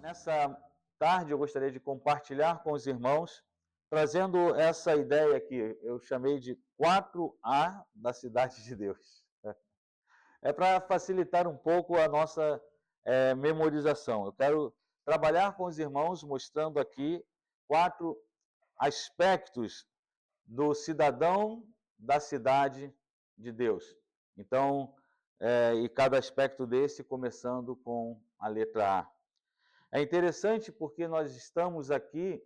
Nessa tarde eu gostaria de compartilhar com os irmãos, trazendo essa ideia que eu chamei de 4A da Cidade de Deus. É para facilitar um pouco a nossa memorização. Eu quero trabalhar com os irmãos mostrando aqui 4 aspectos do cidadão da cidade de Deus. Então, e cada aspecto desse começando com a letra A. É interessante porque nós estamos aqui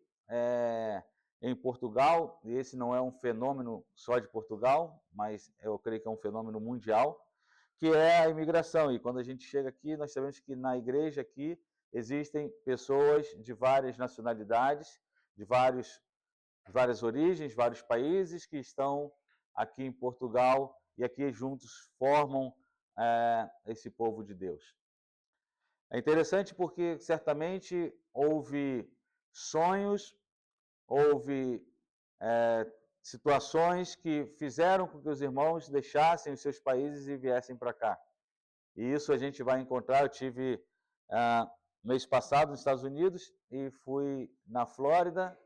em Portugal, e esse não é um fenômeno só de Portugal, mas eu creio que é um fenômeno mundial, que é a imigração. E quando a gente chega aqui, nós sabemos que na igreja aqui existem pessoas de várias nacionalidades, de várias origens, vários países que estão aqui em Portugal e aqui juntos formam esse povo de Deus. É interessante porque certamente houve sonhos, houve situações que fizeram com que os irmãos deixassem os seus países e viessem para cá. E isso a gente vai encontrar. Eu tive mês passado nos Estados Unidos e fui na Flórida,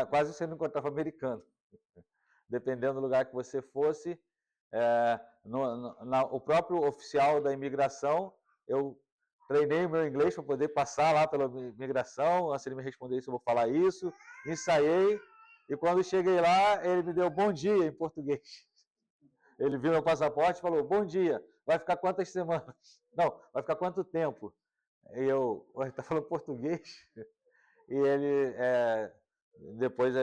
quase você não encontrava americano. Dependendo do lugar que você fosse, o próprio oficial da imigração, eu treinei o meu inglês para poder passar lá pela imigração. Antes de ele me responder isso, eu vou falar isso. Ensaiei, e quando cheguei lá, ele me deu bom dia em português. Ele viu meu passaporte e falou, bom dia, vai ficar quantas semanas? Não, vai ficar quanto tempo? E eu, está falando português? E ele, depois,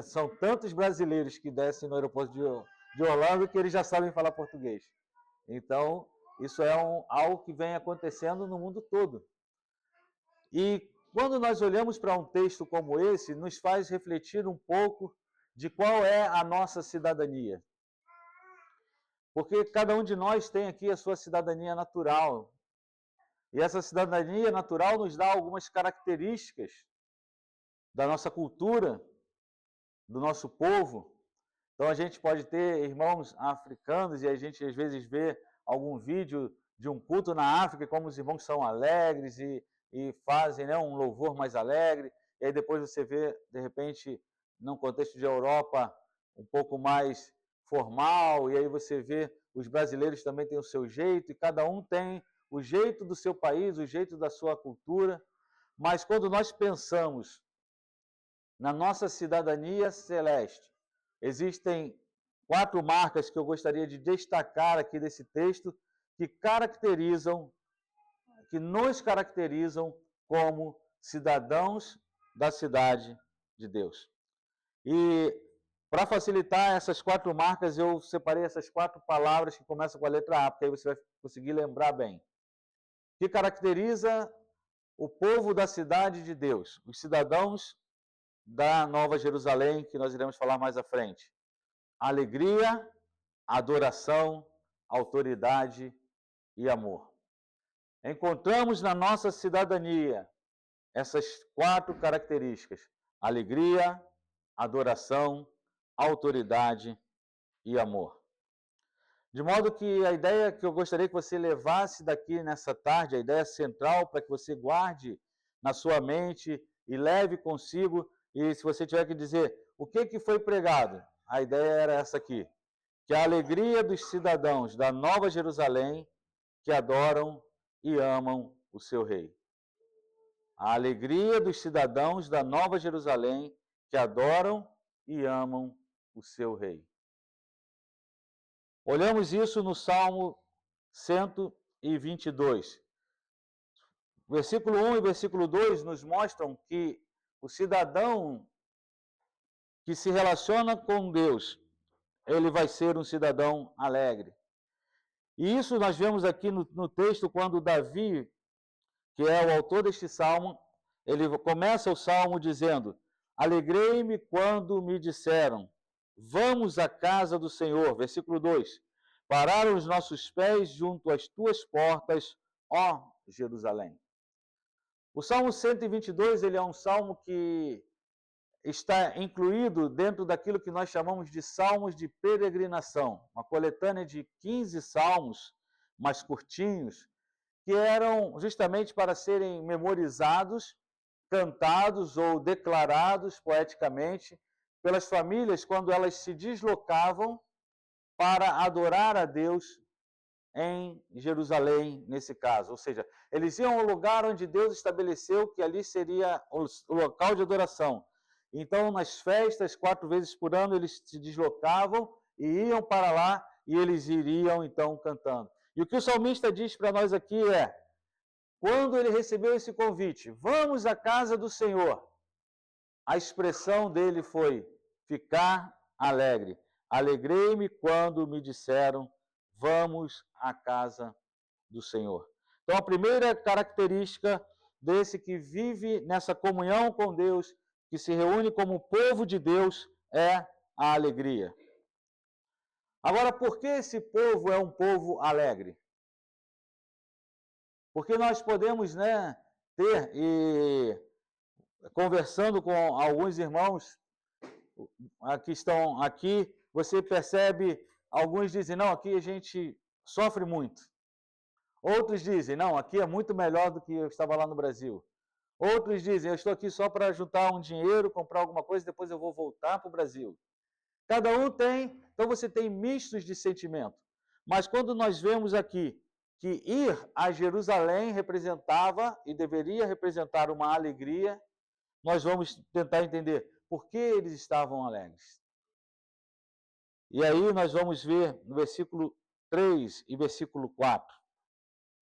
são tantos brasileiros que descem no aeroporto de Orlando que eles já sabem falar português. Então, isso é algo que vem acontecendo no mundo todo. E quando nós olhamos para um texto como esse, nos faz refletir um pouco de qual é a nossa cidadania. Porque cada um de nós tem aqui a sua cidadania natural. E essa cidadania natural nos dá algumas características da nossa cultura, do nosso povo. Então a gente pode ter irmãos africanos e a gente às vezes vê algum vídeo de um culto na África, como os irmãos são alegres e fazem um louvor mais alegre. E aí depois você vê, de repente, num contexto de Europa, um pouco mais formal, e aí você vê os brasileiros também têm o seu jeito, e cada um tem o jeito do seu país, o jeito da sua cultura. Mas quando nós pensamos na nossa cidadania celeste, existem 4 marcas que eu gostaria de destacar aqui desse texto que nos caracterizam como cidadãos da cidade de Deus. E para facilitar essas 4 marcas, eu separei essas 4 palavras que começam com a letra A, porque aí você vai conseguir lembrar bem. Que caracteriza o povo da cidade de Deus, os cidadãos da Nova Jerusalém, que nós iremos falar mais à frente. Alegria, adoração, autoridade e amor. Encontramos na nossa cidadania essas 4 características: alegria, adoração, autoridade e amor. De modo que a ideia que eu gostaria que você levasse daqui nessa tarde, a ideia central para que você guarde na sua mente e leve consigo, e se você tiver que dizer o que foi pregado, a ideia era essa aqui: que a alegria dos cidadãos da Nova Jerusalém que adoram e amam o seu rei. A alegria dos cidadãos da Nova Jerusalém que adoram e amam o seu rei. Olhamos isso no Salmo 122. Versículo 1 e versículo 2 nos mostram que o cidadão que se relaciona com Deus, ele vai ser um cidadão alegre. E isso nós vemos aqui no texto, quando Davi, que é o autor deste salmo, ele começa o salmo dizendo: alegrei-me quando me disseram, vamos à casa do Senhor. Versículo 2. Pararam os nossos pés junto às tuas portas, ó Jerusalém. O Salmo 122, ele é um salmo que está incluído dentro daquilo que nós chamamos de salmos de peregrinação, uma coletânea de 15 salmos mais curtinhos, que eram justamente para serem memorizados, cantados ou declarados poeticamente pelas famílias quando elas se deslocavam para adorar a Deus em Jerusalém, nesse caso. Ou seja, eles iam ao lugar onde Deus estabeleceu que ali seria o local de adoração. Então, nas festas, 4 vezes por ano, eles se deslocavam e iam para lá e eles iriam, então, cantando. E o que o salmista diz para nós aqui é, quando ele recebeu esse convite, vamos à casa do Senhor, a expressão dele foi ficar alegre. Alegrei-me quando me disseram, vamos à casa do Senhor. Então, a primeira característica desse que vive nessa comunhão com Deus, que se reúne como povo de Deus, é a alegria. Agora, por que esse povo é um povo alegre? Porque nós podemos, ter, e conversando com alguns irmãos que estão aqui, você percebe, alguns dizem, não, aqui a gente sofre muito. Outros dizem, não, aqui é muito melhor do que eu estava lá no Brasil. Outros dizem, eu estou aqui só para juntar um dinheiro, comprar alguma coisa, depois eu vou voltar para o Brasil. Cada um tem, então você tem mistos de sentimento. Mas quando nós vemos aqui que ir a Jerusalém representava e deveria representar uma alegria, nós vamos tentar entender por que eles estavam alegres. E aí nós vamos ver no versículo 3 e versículo 4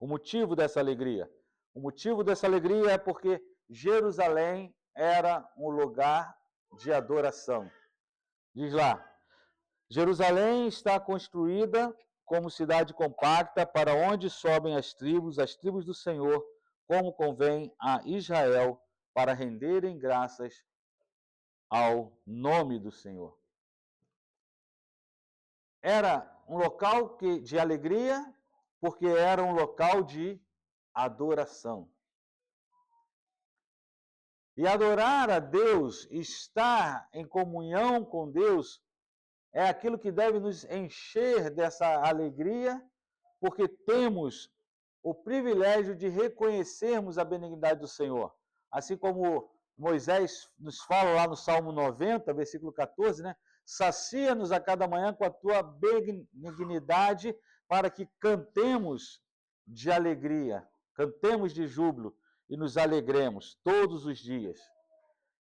o motivo dessa alegria. O motivo dessa alegria é porque Jerusalém era um lugar de adoração. Diz lá, Jerusalém está construída como cidade compacta para onde sobem as tribos do Senhor, como convém a Israel, para renderem graças ao nome do Senhor. Era um local de alegria, porque era um local de adoração. E adorar a Deus, estar em comunhão com Deus, é aquilo que deve nos encher dessa alegria, porque temos o privilégio de reconhecermos a benignidade do Senhor. Assim como Moisés nos fala lá no Salmo 90, versículo 14, sacia-nos a cada manhã com a tua benignidade, para que cantemos de alegria, cantemos de júbilo e nos alegremos todos os dias.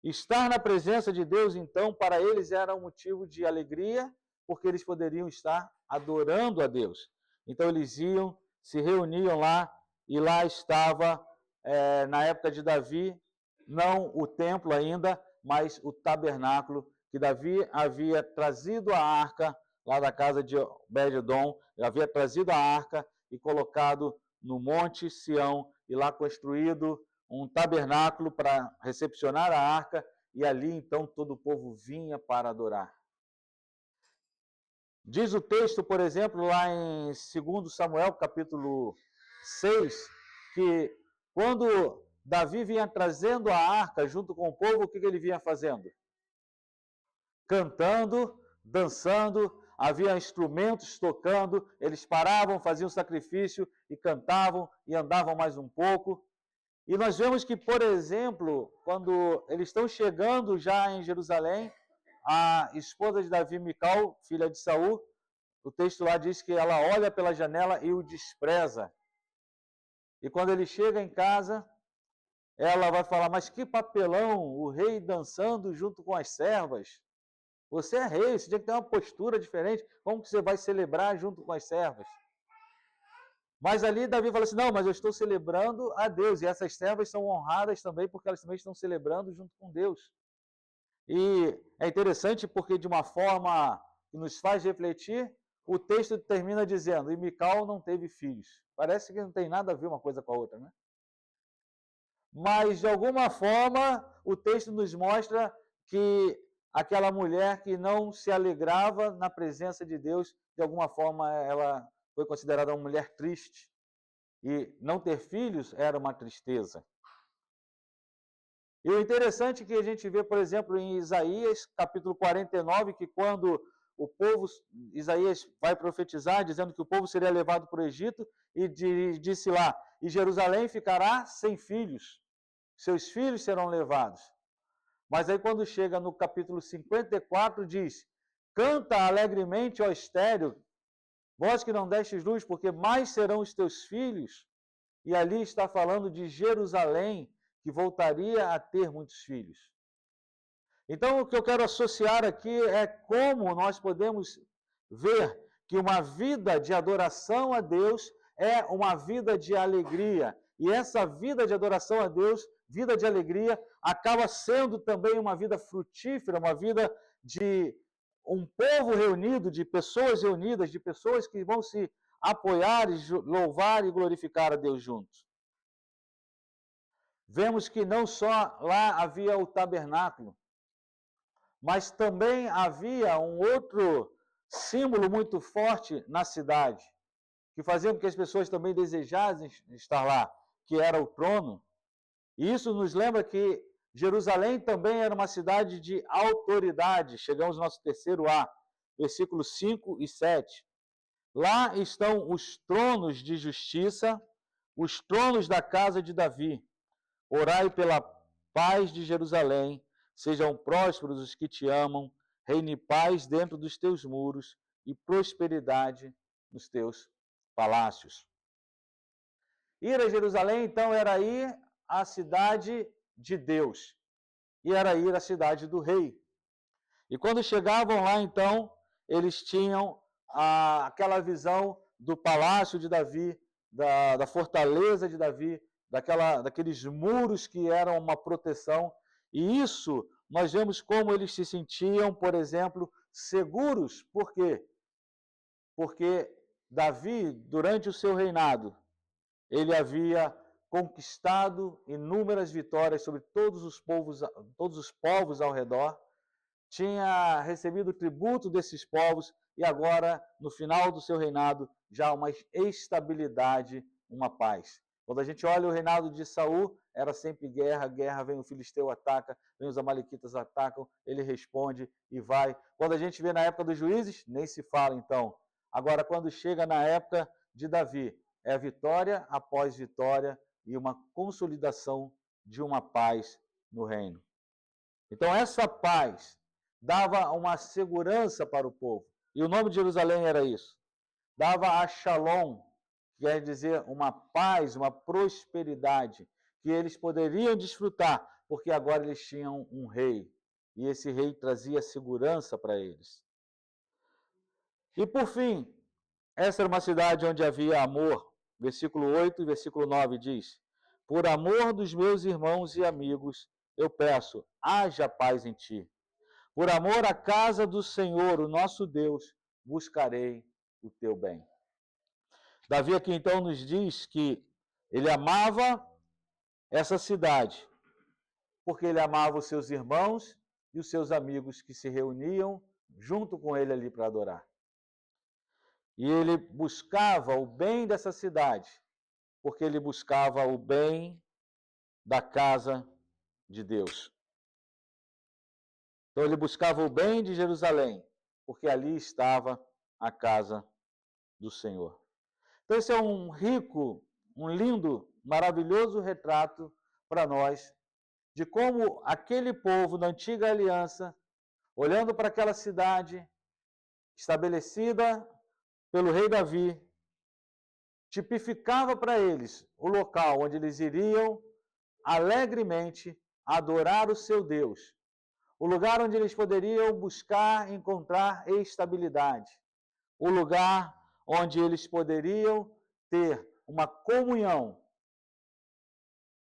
Estar na presença de Deus, então, para eles era um motivo de alegria, porque eles poderiam estar adorando a Deus. Então, eles iam, se reuniam lá, e lá estava, na época de Davi, não o templo ainda, mas o tabernáculo, que Davi havia trazido a arca, lá da casa de Obed-edom, havia trazido a arca e colocado no Monte Sião, e lá construído um tabernáculo para recepcionar a arca, e ali então todo o povo vinha para adorar. Diz o texto, por exemplo, lá em 2 Samuel, capítulo 6, que quando Davi vinha trazendo a arca junto com o povo, o que ele vinha fazendo? Cantando, dançando, havia instrumentos tocando, eles paravam, faziam sacrifício e cantavam e andavam mais um pouco. E nós vemos que, por exemplo, quando eles estão chegando já em Jerusalém, a esposa de Davi, Mical, filha de Saul, o texto lá diz que ela olha pela janela e o despreza. E quando ele chega em casa, ela vai falar, mas que papelão, o rei dançando junto com as servas. Você é rei, você tinha que ter uma postura diferente. Como que você vai celebrar junto com as servas? Mas ali Davi fala assim, não, mas eu estou celebrando a Deus. E essas servas são honradas também, porque elas também estão celebrando junto com Deus. E é interessante porque de uma forma que nos faz refletir, o texto termina dizendo, e Mical não teve filhos. Parece que não tem nada a ver uma coisa com a outra, né? Mas, de alguma forma, o texto nos mostra que aquela mulher que não se alegrava na presença de Deus, de alguma forma ela foi considerada uma mulher triste. E não ter filhos era uma tristeza. E o interessante é que a gente vê, por exemplo, em Isaías, capítulo 49, que quando o povo, Isaías vai profetizar, dizendo que o povo seria levado para o Egito, e disse lá, e Jerusalém ficará sem filhos. Seus filhos serão levados. Mas aí quando chega no capítulo 54, diz: canta alegremente, ó estéril, vós que não destes luz, porque mais serão os teus filhos. E ali está falando de Jerusalém, que voltaria a ter muitos filhos. Então, o que eu quero associar aqui é como nós podemos ver que uma vida de adoração a Deus é uma vida de alegria. E essa vida de adoração a Deus, vida de alegria, acaba sendo também uma vida frutífera, uma vida de um povo reunido, de pessoas reunidas, de pessoas que vão se apoiar, louvar e glorificar a Deus juntos. Vemos que não só lá havia o tabernáculo, mas também havia um outro símbolo muito forte na cidade, que fazia com que as pessoas também desejassem estar lá, que era o trono. E isso nos lembra que Jerusalém também era uma cidade de autoridade. Chegamos ao nosso terceiro A, versículos 5 e 7. Lá estão os tronos de justiça, os tronos da casa de Davi. Orai pela paz de Jerusalém, sejam prósperos os que te amam, reine paz dentro dos teus muros e prosperidade nos teus palácios. Ir a Jerusalém, então, era ir à cidade de Deus, e era ir à cidade do rei. E quando chegavam lá, então, eles tinham aquela visão do palácio de Davi, da fortaleza de Davi, daqueles muros que eram uma proteção. E isso, nós vemos como eles se sentiam, por exemplo, seguros. Por quê? Porque Davi, durante o seu reinado, ele havia conquistado inúmeras vitórias sobre todos os povos ao redor, tinha recebido o tributo desses povos e agora, no final do seu reinado, já uma estabilidade, uma paz. Quando a gente olha o reinado de Saul, era sempre guerra, guerra, vem o filisteu, ataca, vem os amalequitas, atacam, ele responde e vai. Quando a gente vê na época dos juízes, nem se fala então. Agora, quando chega na época de Davi, é vitória após vitória e uma consolidação de uma paz no reino. Então, essa paz dava uma segurança para o povo. E o nome de Jerusalém era isso. Dava a Shalom, que quer dizer uma paz, uma prosperidade, que eles poderiam desfrutar, porque agora eles tinham um rei. E esse rei trazia segurança para eles. E por fim, essa era uma cidade onde havia amor. Versículo 8 e versículo 9 diz: por amor dos meus irmãos e amigos, eu peço, haja paz em ti. Por amor à casa do Senhor, o nosso Deus, buscarei o teu bem. Davi aqui então nos diz que ele amava essa cidade, porque ele amava os seus irmãos e os seus amigos que se reuniam junto com ele ali para adorar. E ele buscava o bem dessa cidade, porque ele buscava o bem da casa de Deus. Então ele buscava o bem de Jerusalém, porque ali estava a casa do Senhor. Então esse é um rico, um lindo, maravilhoso retrato para nós de como aquele povo da antiga aliança, olhando para aquela cidade estabelecida pelo rei Davi, tipificava para eles o local onde eles iriam alegremente adorar o seu Deus, o lugar onde eles poderiam buscar encontrar estabilidade, o lugar onde eles poderiam ter uma comunhão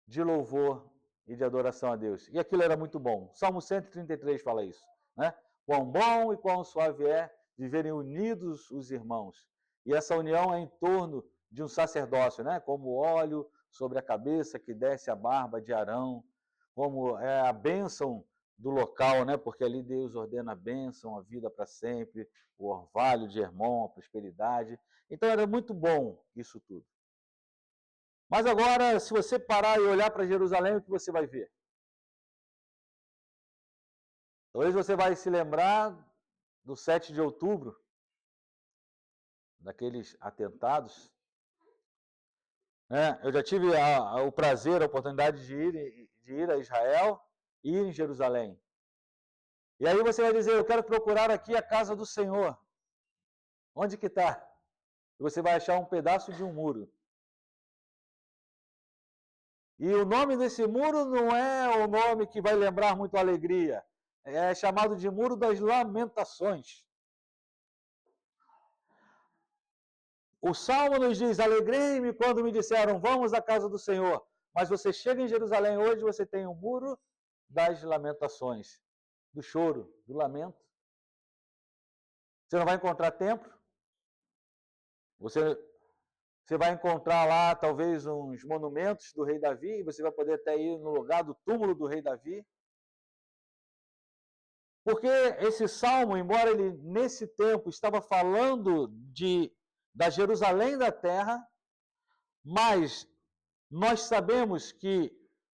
de louvor e de adoração a Deus. E aquilo era muito bom. Salmo 133 fala isso, né? Quão bom e quão suave é viverem unidos os irmãos. E essa união é em torno de um sacerdócio, né? Como o óleo sobre a cabeça que desce a barba de Arão, como é a bênção do local, né? Porque ali Deus ordena a bênção, a vida para sempre, o orvalho de Hermon, a prosperidade. Então era muito bom isso tudo. Mas agora, se você parar e olhar para Jerusalém, o que você vai ver? Talvez você vai se lembrar do 7 de outubro, daqueles atentados, Eu já tive o prazer, a oportunidade de ir a Israel e ir em Jerusalém. E aí você vai dizer, eu quero procurar aqui a casa do Senhor. Onde que está? Você vai achar um pedaço de um muro. E o nome desse muro não é o nome que vai lembrar muito a alegria. É chamado de Muro das Lamentações. O Salmo nos diz, alegrei-me quando me disseram, vamos à casa do Senhor. Mas você chega em Jerusalém hoje, você tem o Muro das Lamentações, do choro, do lamento. Você não vai encontrar templo. Você vai encontrar lá, talvez, uns monumentos do rei Davi, e você vai poder até ir no lugar do túmulo do rei Davi. Porque esse salmo, embora ele, nesse tempo, estava falando da Jerusalém da terra, mas nós sabemos que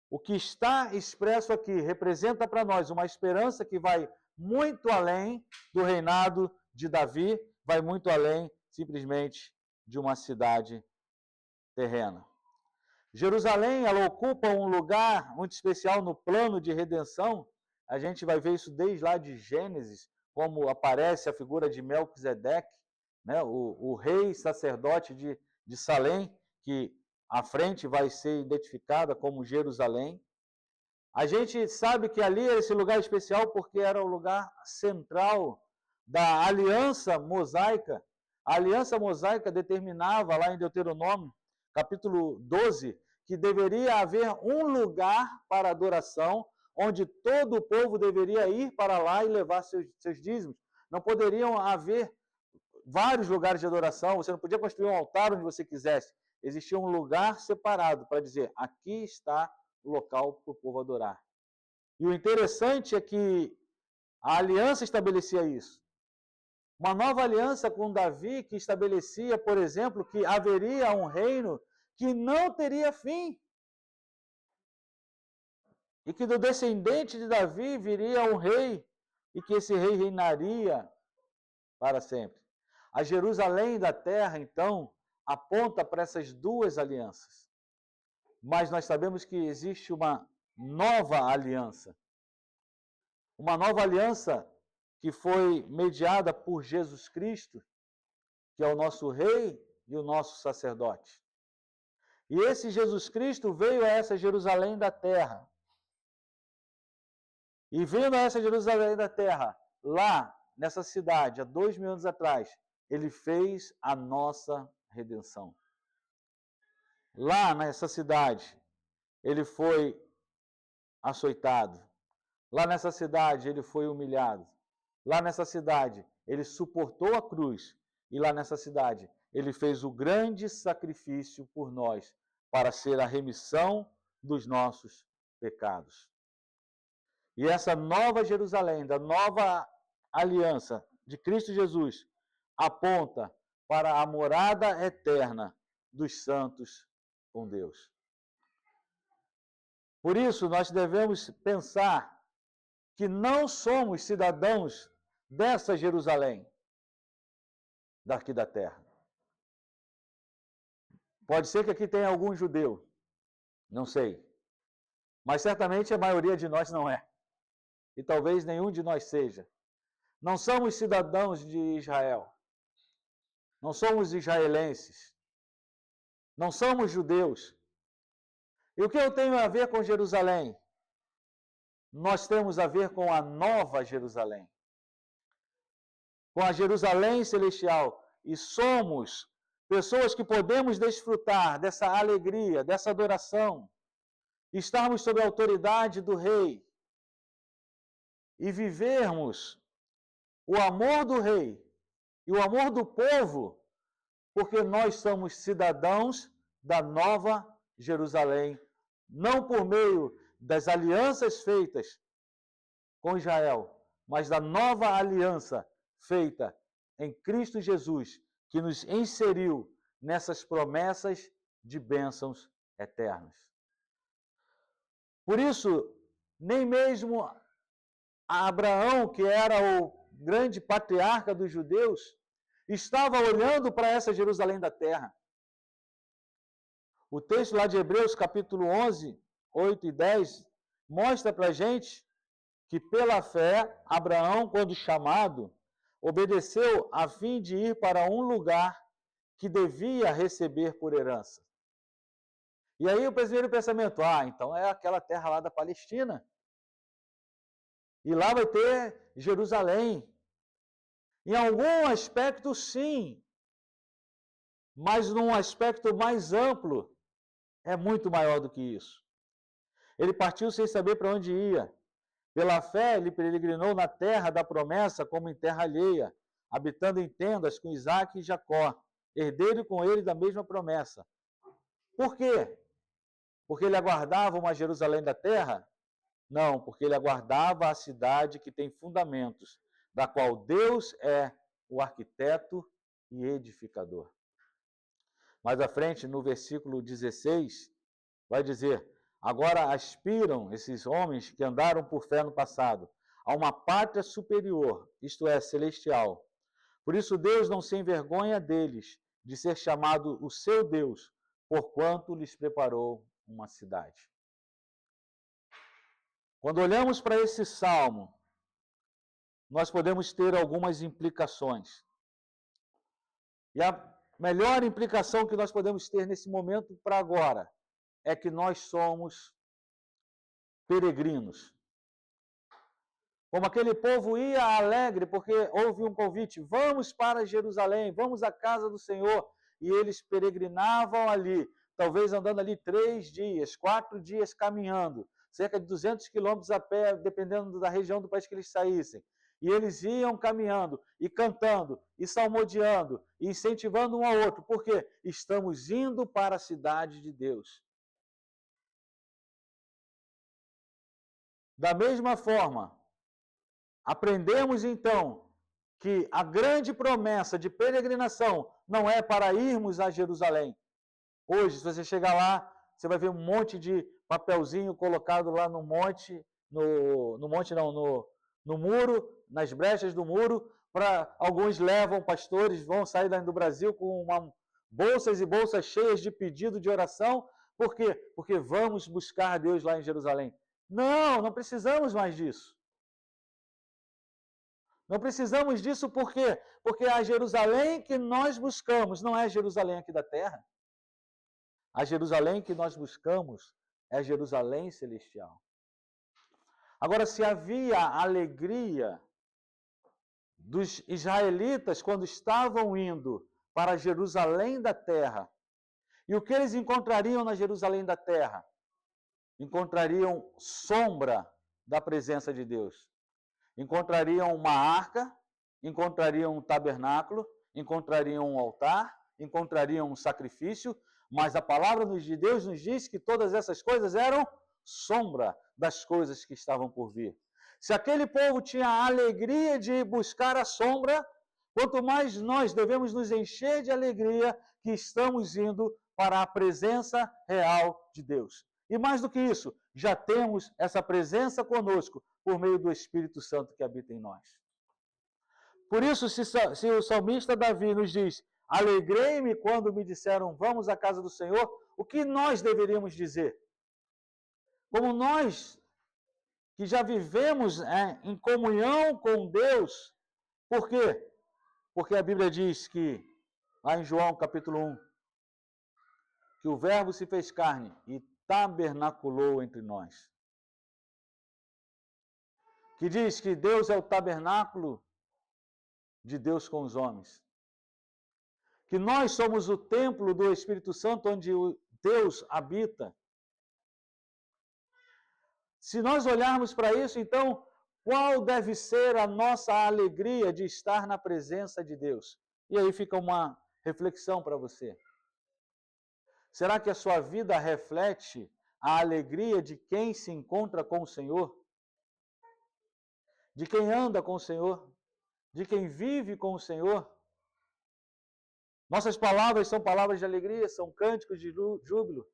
o que está expresso aqui representa para nós uma esperança que vai muito além do reinado de Davi, vai muito além, simplesmente, de uma cidade terrena. Jerusalém, ela ocupa um lugar muito especial no plano de redenção. A gente vai ver isso desde lá de Gênesis, como aparece a figura de Melquisedeque, né, o rei sacerdote de Salém, que à frente vai ser identificada como Jerusalém. A gente sabe que ali era esse lugar especial porque era o lugar central da aliança mosaica. A aliança mosaica determinava lá em Deuteronômio, capítulo 12, que deveria haver um lugar para adoração, onde todo o povo deveria ir para lá e levar seus dízimos. Não poderiam haver vários lugares de adoração, você não podia construir um altar onde você quisesse. Existia um lugar separado para dizer, aqui está o local para o povo adorar. E o interessante é que a aliança estabelecia isso. Uma nova aliança com Davi que estabelecia, por exemplo, que haveria um reino que não teria fim. E que do descendente de Davi viria um rei, e que esse rei reinaria para sempre. A Jerusalém da terra, então, aponta para essas duas alianças. Mas nós sabemos que existe uma nova aliança. Uma nova aliança que foi mediada por Jesus Cristo, que é o nosso rei e o nosso sacerdote. E esse Jesus Cristo veio a essa Jerusalém da terra. E vindo a essa Jerusalém da terra, lá nessa cidade, há 2000 anos atrás, ele fez a nossa redenção. Lá nessa cidade, ele foi açoitado. Lá nessa cidade, ele foi humilhado. Lá nessa cidade, ele suportou a cruz. E lá nessa cidade, ele fez o grande sacrifício por nós, para ser a remissão dos nossos pecados. E essa nova Jerusalém, da nova aliança de Cristo Jesus, aponta para a morada eterna dos santos com Deus. Por isso, nós devemos pensar que não somos cidadãos dessa Jerusalém, daqui da terra. Pode ser que aqui tenha algum judeu, não sei. Mas certamente a maioria de nós não é. E talvez nenhum de nós seja. Não somos cidadãos de Israel. Não somos israelenses. Não somos judeus. E o que eu tenho a ver com Jerusalém? Nós temos a ver com a nova Jerusalém. Com a Jerusalém celestial. E somos pessoas que podemos desfrutar dessa alegria, dessa adoração. Estarmos sob a autoridade do Rei. E vivermos o amor do Rei e o amor do povo, porque nós somos cidadãos da nova Jerusalém, não por meio das alianças feitas com Israel, mas da nova aliança feita em Cristo Jesus, que nos inseriu nessas promessas de bênçãos eternas. Por isso, nem mesmo Abraão, que era o grande patriarca dos judeus, estava olhando para essa Jerusalém da terra. O texto lá de Hebreus, capítulo 11, 8 e 10, mostra para a gente que pela fé, Abraão, quando chamado, obedeceu a fim de ir para um lugar que devia receber por herança. E aí o primeiro pensamento, então é aquela terra lá da Palestina. E lá vai ter Jerusalém. Em algum aspecto, sim. Mas num aspecto mais amplo, é muito maior do que isso. Ele partiu sem saber para onde ia. Pela fé, ele peregrinou na terra da promessa como em terra alheia, habitando em tendas com Isaque e Jacó, herdeiro com ele da mesma promessa. Por quê? Porque ele aguardava uma Jerusalém da terra? Não, porque ele aguardava a cidade que tem fundamentos, da qual Deus é o arquiteto e edificador. Mais à frente, no versículo 16, vai dizer: agora aspiram esses homens que andaram por fé no passado a uma pátria superior, isto é, celestial. Por isso Deus não se envergonha deles, de ser chamado o seu Deus, porquanto lhes preparou uma cidade. Quando olhamos para esse salmo, nós podemos ter algumas implicações. E a melhor implicação que nós podemos ter nesse momento para agora é que nós somos peregrinos. Como aquele povo ia alegre, porque houve um convite, vamos para Jerusalém, vamos à casa do Senhor. E eles peregrinavam ali, talvez andando ali 3 dias, 4 dias caminhando, cerca de 200 quilômetros a pé, dependendo da região do país que eles saíssem. E eles iam caminhando, e cantando, e salmodiando, e incentivando um ao outro. Por quê? Estamos indo para a cidade de Deus. Da mesma forma, aprendemos então que a grande promessa de peregrinação não é para irmos a Jerusalém. Hoje, se você chegar lá, você vai ver um monte de papelzinho colocado lá no monte, no muro, nas brechas do muro, para alguns levam, pastores vão sair do Brasil com bolsas e bolsas cheias de pedido de oração. Por quê? Porque vamos buscar Deus lá em Jerusalém. Não precisamos mais disso. Não precisamos disso por quê? Porque a Jerusalém que nós buscamos não é a Jerusalém aqui da terra. A Jerusalém que nós buscamos é a Jerusalém celestial. Agora, se havia alegria dos israelitas quando estavam indo para Jerusalém da terra, e o que eles encontrariam na Jerusalém da terra? Encontrariam sombra da presença de Deus. Encontrariam uma arca, encontrariam um tabernáculo, encontrariam um altar, encontrariam um sacrifício, mas a palavra de Deus nos diz que todas essas coisas eram sombra das coisas que estavam por vir. Se aquele povo tinha a alegria de buscar a sombra, quanto mais nós devemos nos encher de alegria que estamos indo para a presença real de Deus. E mais do que isso, já temos essa presença conosco por meio do Espírito Santo que habita em nós. Por isso, se o salmista Davi nos diz, alegrei-me quando me disseram, vamos à casa do Senhor, o que nós deveríamos dizer? Como nós, que já vivemos em comunhão com Deus, por quê? Porque a Bíblia diz que, lá em João capítulo 1, que o Verbo se fez carne e tabernaculou entre nós. Que diz que Deus é o tabernáculo de Deus com os homens. Que nós somos o templo do Espírito Santo onde Deus habita. Se nós olharmos para isso, então, qual deve ser a nossa alegria de estar na presença de Deus? E aí fica uma reflexão para você. Será que a sua vida reflete a alegria de quem se encontra com o Senhor? De quem anda com o Senhor? De quem vive com o Senhor? Nossas palavras são palavras de alegria, são cânticos de júbilo.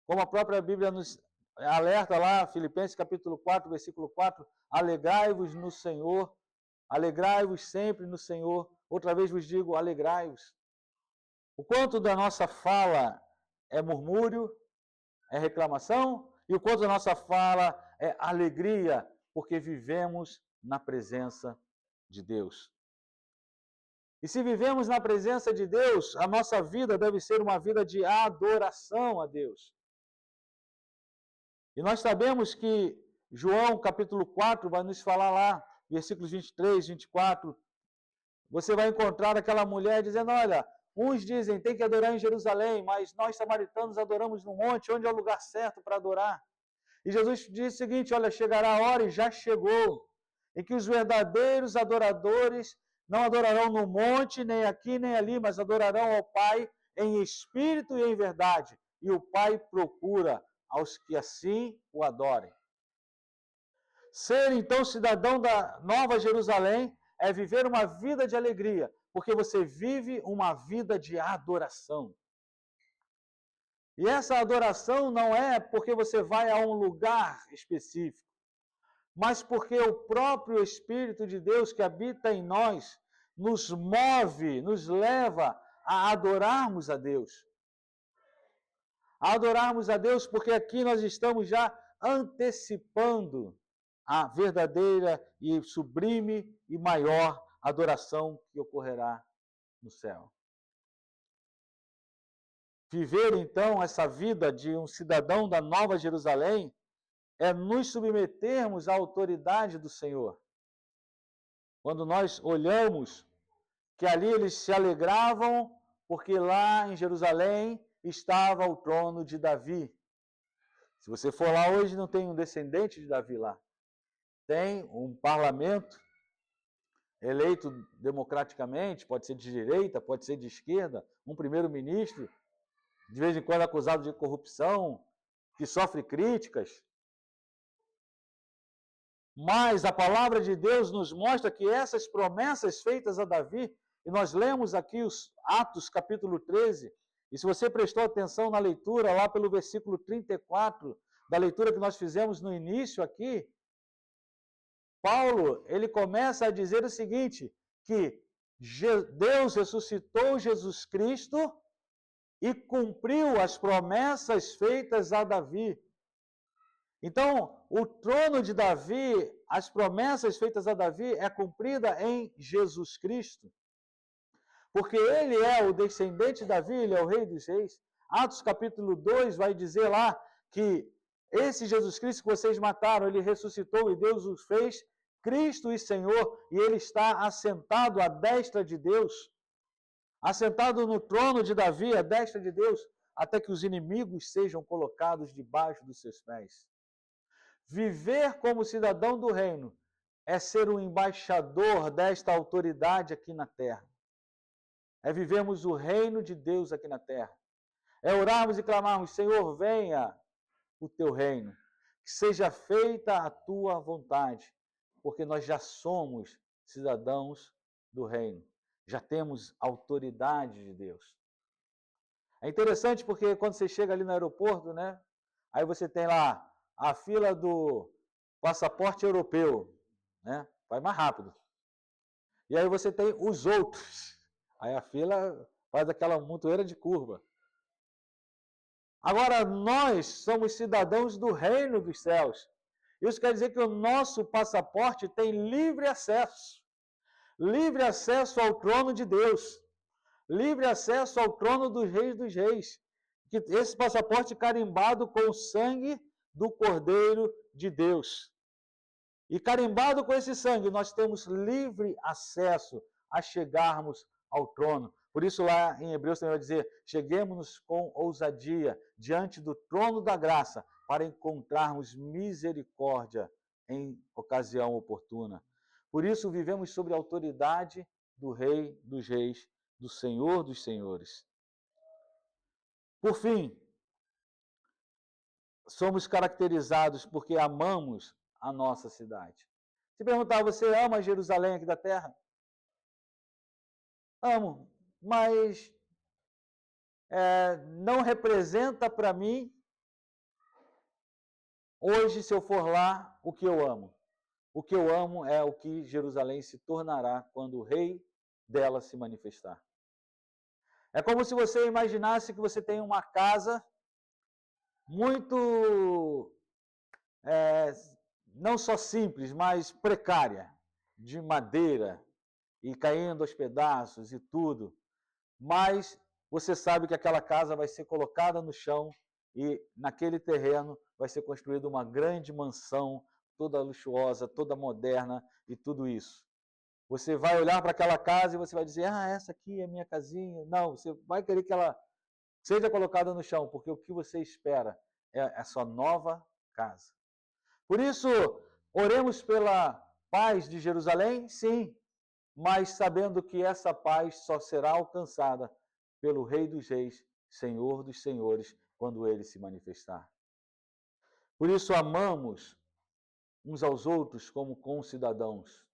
Como a própria Bíblia nos alerta lá, Filipenses capítulo 4, versículo 4, alegrai-vos no Senhor, alegrai-vos sempre no Senhor. Outra vez vos digo, alegrai-vos. O quanto da nossa fala é murmúrio, é reclamação, e o quanto da nossa fala é alegria, porque vivemos na presença de Deus. E se vivemos na presença de Deus, a nossa vida deve ser uma vida de adoração a Deus. E nós sabemos que João capítulo 4 vai nos falar lá, versículos 23, 24, você vai encontrar aquela mulher dizendo, olha, uns dizem tem que adorar em Jerusalém, mas nós samaritanos adoramos no monte, onde é o lugar certo para adorar. E Jesus diz o seguinte, olha, chegará a hora, e já chegou, em que os verdadeiros adoradores não adorarão no monte, nem aqui, nem ali, mas adorarão ao Pai em espírito e em verdade. E o Pai procura aos que assim o adorem. Ser, então, cidadão da Nova Jerusalém é viver uma vida de alegria, porque você vive uma vida de adoração. E essa adoração não é porque você vai a um lugar específico, mas porque o próprio Espírito de Deus que habita em nós nos move, nos leva a adorarmos a Deus. A adorarmos a Deus porque aqui nós estamos já antecipando a verdadeira e sublime e maior adoração que ocorrerá no céu. Viver, então, essa vida de um cidadão da Nova Jerusalém é nos submetermos à autoridade do Senhor. Quando nós olhamos que ali eles se alegravam, porque lá em Jerusalém estava o trono de Davi. Se você for lá hoje, não tem um descendente de Davi lá. Tem um parlamento eleito democraticamente, pode ser de direita, pode ser de esquerda, um primeiro-ministro, de vez em quando acusado de corrupção, que sofre críticas. Mas a palavra de Deus nos mostra que essas promessas feitas a Davi, e nós lemos aqui os Atos capítulo 13, e se você prestou atenção na leitura, lá pelo versículo 34, da leitura que nós fizemos no início aqui, Paulo, ele começa a dizer o seguinte, que Deus ressuscitou Jesus Cristo e cumpriu as promessas feitas a Davi. Então, o trono de Davi, as promessas feitas a Davi é cumprida em Jesus Cristo. Porque ele é o descendente de Davi, ele é o rei dos reis. Atos capítulo 2 vai dizer lá que esse Jesus Cristo que vocês mataram, ele ressuscitou e Deus o fez Cristo e Senhor, e ele está assentado à destra de Deus, assentado no trono de Davi, à destra de Deus, até que os inimigos sejam colocados debaixo dos seus pés. Viver como cidadão do reino é ser um embaixador desta autoridade aqui na terra. É vivermos o reino de Deus aqui na terra. É orarmos e clamarmos, Senhor, venha o teu reino, que seja feita a tua vontade, porque nós já somos cidadãos do reino, já temos autoridade de Deus. É interessante porque quando você chega ali no aeroporto, né, aí você tem lá a fila do passaporte europeu, né, vai mais rápido. E aí você tem os outros, aí a fila faz aquela montoeira de curva. Agora, nós somos cidadãos do reino dos céus. Isso quer dizer que o nosso passaporte tem livre acesso ao trono de Deus, livre acesso ao trono dos reis. Que esse passaporte carimbado com o sangue do Cordeiro de Deus. E carimbado com esse sangue, nós temos livre acesso a chegarmos ao trono. Por isso lá em Hebreus também vai dizer, cheguemos com ousadia diante do trono da graça para encontrarmos misericórdia em ocasião oportuna. Por isso vivemos sob a autoridade do Rei dos Reis, do Senhor dos Senhores. Por fim, somos caracterizados porque amamos a nossa cidade. Se perguntar, você ama Jerusalém aqui da terra? Amo, mas não representa para mim, hoje, se eu for lá, o que eu amo. O que eu amo é o que Jerusalém se tornará quando o rei dela se manifestar. É como se você imaginasse que você tem uma casa muito, não só simples, mas precária, de madeira, e caindo aos pedaços e tudo. Mas você sabe que aquela casa vai ser colocada no chão e naquele terreno vai ser construída uma grande mansão, toda luxuosa, toda moderna e tudo isso. Você vai olhar para aquela casa e você vai dizer, essa aqui é a minha casinha. Não, você vai querer que ela seja colocada no chão, porque o que você espera é a sua nova casa. Por isso, oremos pela paz de Jerusalém, sim, mas sabendo que essa paz só será alcançada pelo Rei dos Reis, Senhor dos Senhores, quando ele se manifestar. Por isso, amamos uns aos outros como concidadãos.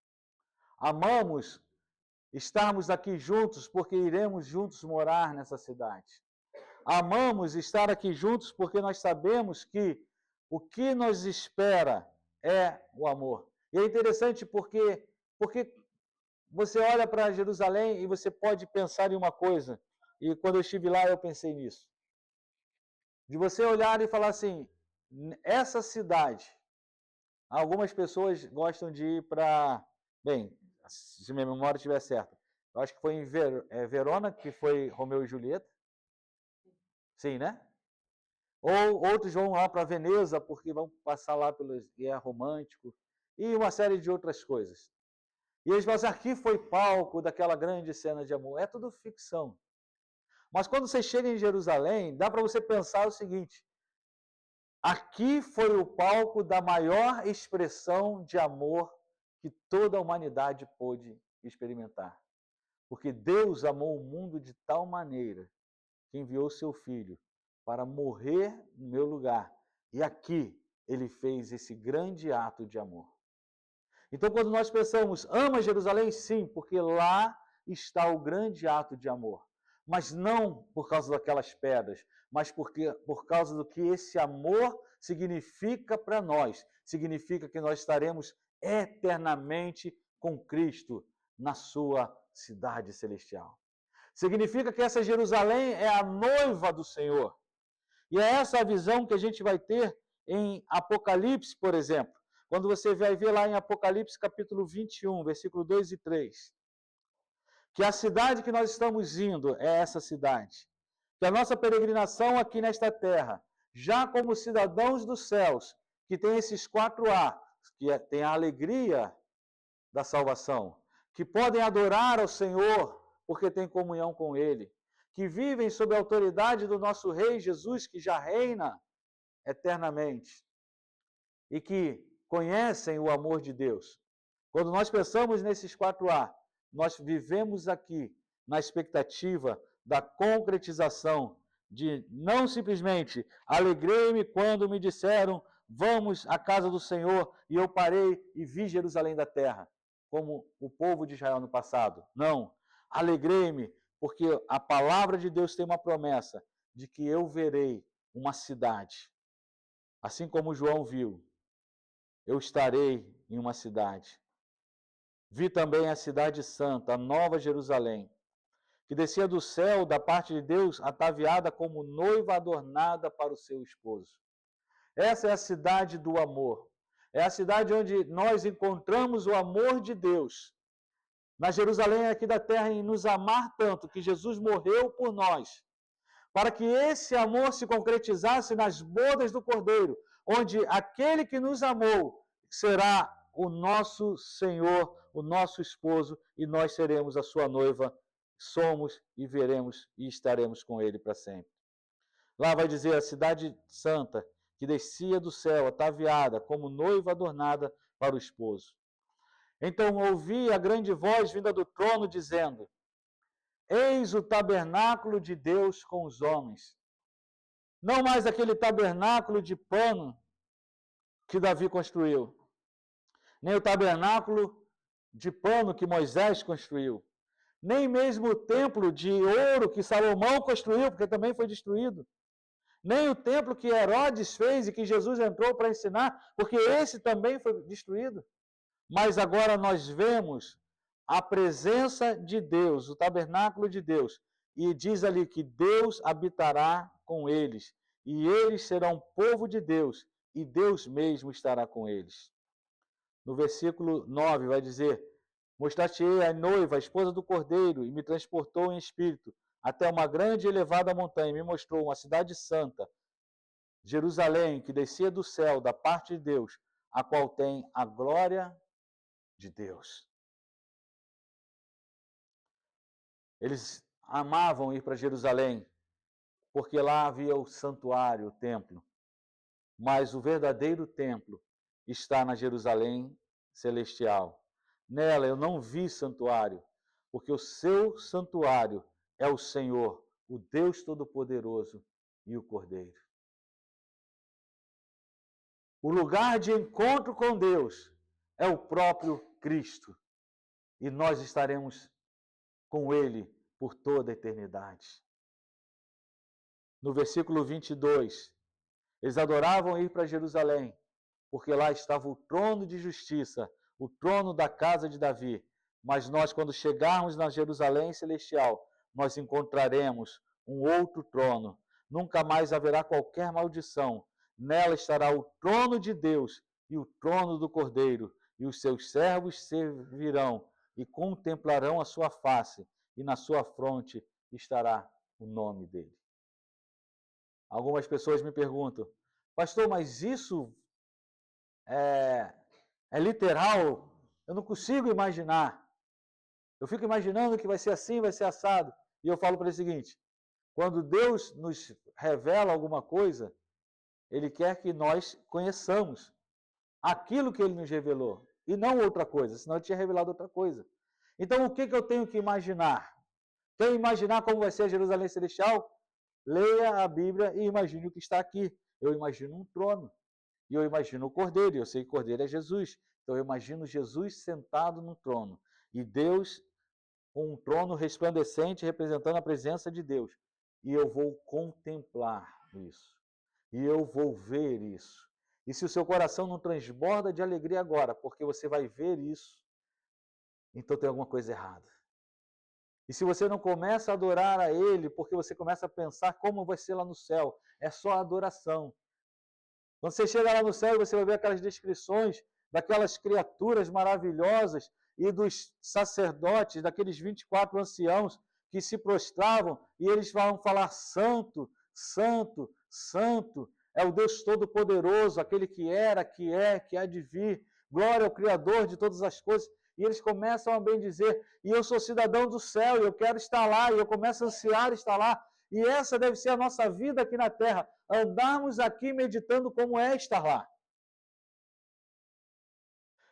Amamos estarmos aqui juntos porque iremos juntos morar nessa cidade. Amamos estar aqui juntos porque nós sabemos que o que nos espera é o amor. E é interessante porque você olha para Jerusalém e você pode pensar em uma coisa, e quando eu estive lá eu pensei nisso. De você olhar e falar assim, essa cidade, algumas pessoas gostam de ir para, bem, se minha memória estiver certa, eu acho que foi em Verona, que foi Romeu e Julieta. Sim, né? Ou outros vão lá para Veneza, porque vão passar lá pelo guerra romântico, e uma série de outras coisas. E eles falam assim, aqui foi palco daquela grande cena de amor. É tudo ficção. Mas quando você chega em Jerusalém, dá para você pensar o seguinte, aqui foi o palco da maior expressão de amor que toda a humanidade pôde experimentar. Porque Deus amou o mundo de tal maneira que enviou seu Filho para morrer no meu lugar. E aqui ele fez esse grande ato de amor. Então, quando nós pensamos, ama Jerusalém? Sim, porque lá está o grande ato de amor. Mas não por causa daquelas pedras, mas por causa do que esse amor significa para nós. Significa que nós estaremos eternamente com Cristo na sua cidade celestial. Significa que essa Jerusalém é a noiva do Senhor. E é essa a visão que a gente vai ter em Apocalipse, por exemplo. Quando você vai ver lá em Apocalipse capítulo 21, versículo 2 e 3. Que a cidade que nós estamos indo é essa cidade. Que a nossa peregrinação aqui nesta terra, já como cidadãos dos céus, que tem esses 4A, que tem a alegria da salvação, que podem adorar ao Senhor, porque tem comunhão com Ele, que vivem sob a autoridade do nosso Rei Jesus, que já reina eternamente, e que conhecem o amor de Deus. Quando nós pensamos nesses 4A, nós vivemos aqui na expectativa da concretização de não simplesmente alegrei-me quando me disseram vamos à casa do Senhor e eu parei e vi Jerusalém da terra, como o povo de Israel no passado. Não, alegrei-me porque a palavra de Deus tem uma promessa de que eu verei uma cidade. Assim como João viu, eu estarei em uma cidade. Vi também a cidade santa, a nova Jerusalém, que descia do céu da parte de Deus, ataviada como noiva adornada para o seu esposo. Essa é a cidade do amor. É a cidade onde nós encontramos o amor de Deus. Na Jerusalém aqui da terra, em nos amar tanto, que Jesus morreu por nós, para que esse amor se concretizasse nas bodas do Cordeiro, onde aquele que nos amou será o nosso Senhor, o nosso esposo, e nós seremos a sua noiva, somos e veremos e estaremos com ele para sempre. Lá vai dizer a cidade santa, que descia do céu, ataviada, como noiva adornada para o esposo. Então ouvi a grande voz vinda do trono, dizendo, eis o tabernáculo de Deus com os homens. Não mais aquele tabernáculo de pano que Davi construiu, nem o tabernáculo de pano que Moisés construiu, nem mesmo o templo de ouro que Salomão construiu, porque também foi destruído, nem o templo que Herodes fez e que Jesus entrou para ensinar, porque esse também foi destruído. Mas agora nós vemos a presença de Deus, o tabernáculo de Deus, e diz ali que Deus habitará com eles, e eles serão povo de Deus, e Deus mesmo estará com eles. No versículo 9 vai dizer: Mostrar-te-ei a noiva, a esposa do Cordeiro, e me transportou em espírito até uma grande e elevada montanha, e me mostrou uma cidade santa, Jerusalém, que descia do céu, da parte de Deus, a qual tem a glória de Deus. Eles amavam ir para Jerusalém, porque lá havia o santuário, o templo. Mas o verdadeiro templo está na Jerusalém celestial. Nela eu não vi santuário, porque o seu santuário é o Senhor, o Deus Todo-Poderoso e o Cordeiro. O lugar de encontro com Deus é o próprio Cristo. E nós estaremos com Ele por toda a eternidade. No versículo 22, eles adoravam ir para Jerusalém, porque lá estava o trono de justiça, o trono da casa de Davi. Mas nós, quando chegarmos na Jerusalém celestial, nós encontraremos um outro trono. Nunca mais haverá qualquer maldição. Nela estará o trono de Deus e o trono do Cordeiro, e os seus servos servirão e contemplarão a sua face, e na sua fronte estará o nome dele. Algumas pessoas me perguntam: pastor, mas isso é literal? Eu não consigo imaginar. Eu fico imaginando que vai ser assim, vai ser assado. E eu falo para ele o seguinte: quando Deus nos revela alguma coisa, Ele quer que nós conheçamos aquilo que Ele nos revelou, e não outra coisa, senão Ele tinha revelado outra coisa. Então, o que eu tenho que imaginar? Quer imaginar como vai ser a Jerusalém Celestial? Leia a Bíblia e imagine o que está aqui. Eu imagino um trono. E eu imagino o Cordeiro. E eu sei que o Cordeiro é Jesus. Então eu imagino Jesus sentado no trono. E Deus com um trono resplandecente representando a presença de Deus. E eu vou contemplar isso. E eu vou ver isso. E se o seu coração não transborda de alegria agora, porque você vai ver isso, então tem alguma coisa errada. E se você não começa a adorar a Ele, porque você começa a pensar como vai ser lá no céu, é só adoração. Quando você chega lá no céu, você vai ver aquelas descrições daquelas criaturas maravilhosas e dos sacerdotes, daqueles 24 anciãos que se prostravam e eles vão falar: Santo, Santo, Santo, é o Deus Todo-Poderoso, aquele que era, que é, que há de vir. Glória ao Criador de todas as coisas. E eles começam a bendizer, e eu sou cidadão do céu, e eu quero estar lá, e eu começo a ansiar estar lá. E essa deve ser a nossa vida aqui na terra, andarmos aqui meditando como é estar lá.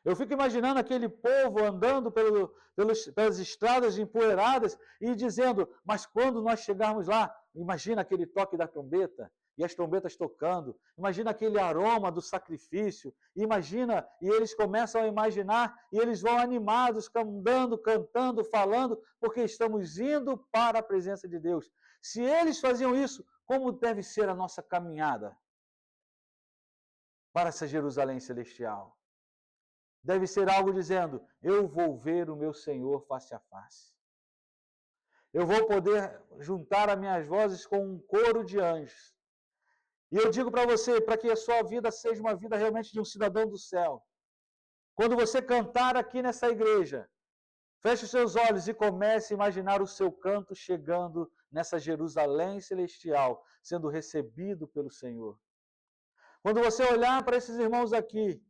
Eu fico imaginando aquele povo andando pelas estradas empoeiradas e dizendo: mas quando nós chegarmos lá, imagina aquele toque da trombeta, e as trombetas tocando, imagina aquele aroma do sacrifício, imagina, e eles começam a imaginar, e eles vão animados, andando, cantando, falando, porque estamos indo para a presença de Deus. Se eles faziam isso, como deve ser a nossa caminhada para essa Jerusalém celestial? Deve ser algo dizendo: eu vou ver o meu Senhor face a face. Eu vou poder juntar as minhas vozes com um coro de anjos. E eu digo para você, para que a sua vida seja uma vida realmente de um cidadão do céu. Quando você cantar aqui nessa igreja, feche os seus olhos e comece a imaginar o seu canto chegando nessa Jerusalém celestial, sendo recebido pelo Senhor. Quando você olhar para esses irmãos aqui,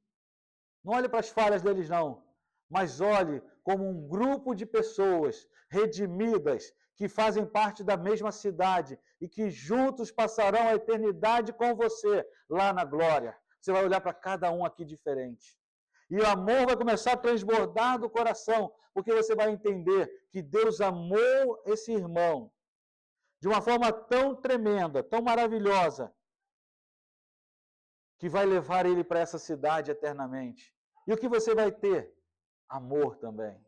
não olhe para as falhas deles não, mas olhe como um grupo de pessoas redimidas, que fazem parte da mesma cidade e que juntos passarão a eternidade com você lá na glória. Você vai olhar para cada um aqui diferente. E o amor vai começar a transbordar do coração, porque você vai entender que Deus amou esse irmão de uma forma tão tremenda, tão maravilhosa, que vai levar ele para essa cidade eternamente. E o que você vai ter? Amor também.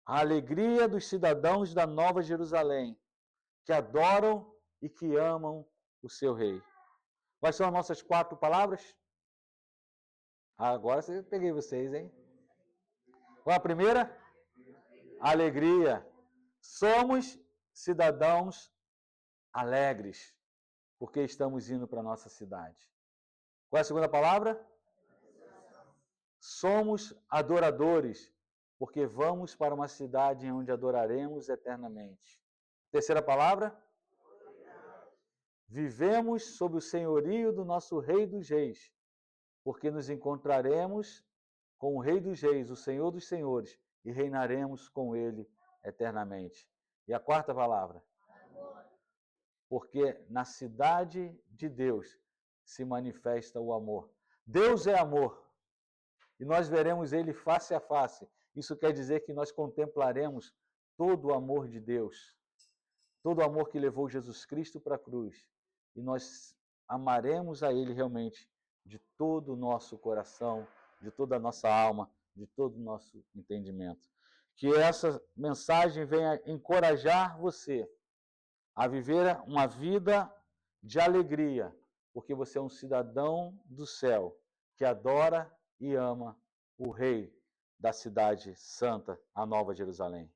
A alegria dos cidadãos da Nova Jerusalém, que adoram e que amam o seu rei. Quais são as nossas 4 palavras? Agora eu peguei vocês, hein? Qual a primeira? Alegria. Somos cidadãos alegres, porque estamos indo para a nossa cidade. Qual é a segunda palavra? Somos adoradores, porque vamos para uma cidade onde adoraremos eternamente. Terceira palavra? Vivemos sob o senhorio do nosso Rei dos Reis, porque nos encontraremos com o Rei dos Reis, o Senhor dos Senhores, e reinaremos com Ele eternamente. E a quarta palavra? Porque na cidade de Deus se manifesta o amor. Deus é amor. E nós veremos Ele face a face. Isso quer dizer que nós contemplaremos todo o amor de Deus. Todo o amor que levou Jesus Cristo para a cruz. E nós amaremos a Ele realmente de todo o nosso coração, de toda a nossa alma, de todo o nosso entendimento. Que essa mensagem venha encorajar você a viver uma vida de alegria, porque você é um cidadão do céu, que adora e ama o Rei da cidade santa, a Nova Jerusalém.